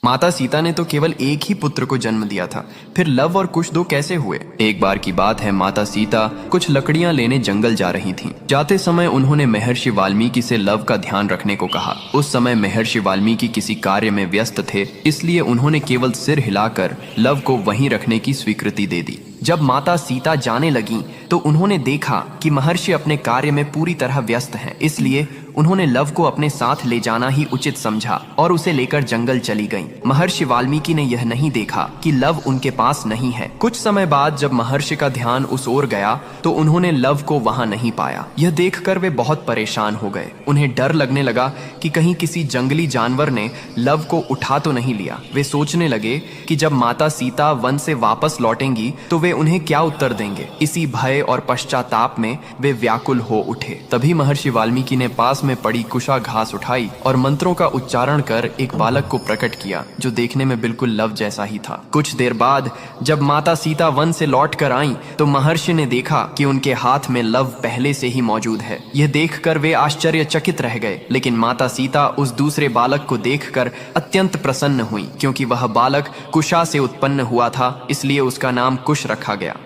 माता सीता ने तो केवल एक ही पुत्र को जन्म दिया था, फिर लव और कुश दो कैसे हुए? एक बार की बात है, माता सीता कुछ लकड़ियां लेने जंगल जा रही थीं। जाते समय उन्होंने महर्षि वाल्मीकि से लव का ध्यान रखने को कहा। उस समय महर्षि वाल्मीकि किसी कार्य में व्यस्त थे, इसलिए उन्होंने केवल सिर हिलाकर लव को वहीं रखने की स्वीकृति दे दी। जब माता सीता जाने लगी तो उन्होंने देखा कि महर्षि अपने कार्य में पूरी तरह व्यस्त हैं, इसलिए उन्होंने लव को अपने साथ ले जाना ही उचित समझा और उसे लेकर जंगल चली गईं। महर्षि वाल्मीकि ने यह नहीं देखा कि लव उनके पास नहीं है। कुछ समय बाद जब महर्षि का ध्यान उस ओर गया तो उन्होंने लव को वहां नहीं पाया। यह देखकर वे बहुत परेशान हो गए। उन्हें डर लगने लगा कि कहीं किसी जंगली जानवर ने लव को उठा तो नहीं लिया। वे सोचने लगे कि जब माता सीता वन से वापस लौटेंगी तो वे उन्हें क्या उत्तर देंगे। इसी भय और पश्चाताप में वे व्याकुल हो उठे। तभी महर्षि वाल्मीकि ने पास में पड़ी कुशा घास उठाई और मंत्रों का उच्चारण कर एक बालक को प्रकट किया, जो देखने में बिल्कुल लव जैसा ही था। कुछ देर बाद जब माता सीता वन से लौट कर आईं, तो महर्षि ने देखा कि उनके हाथ में लव पहले से ही मौजूद है। यह देखकर वे आश्चर्यचकित रह गए, लेकिन माता सीता उस दूसरे बालक को देखकर अत्यंत प्रसन्न हुई, क्योंकि वह बालक कुशा से उत्पन्न हुआ था, इसलिए उसका नाम कुश रखा गया।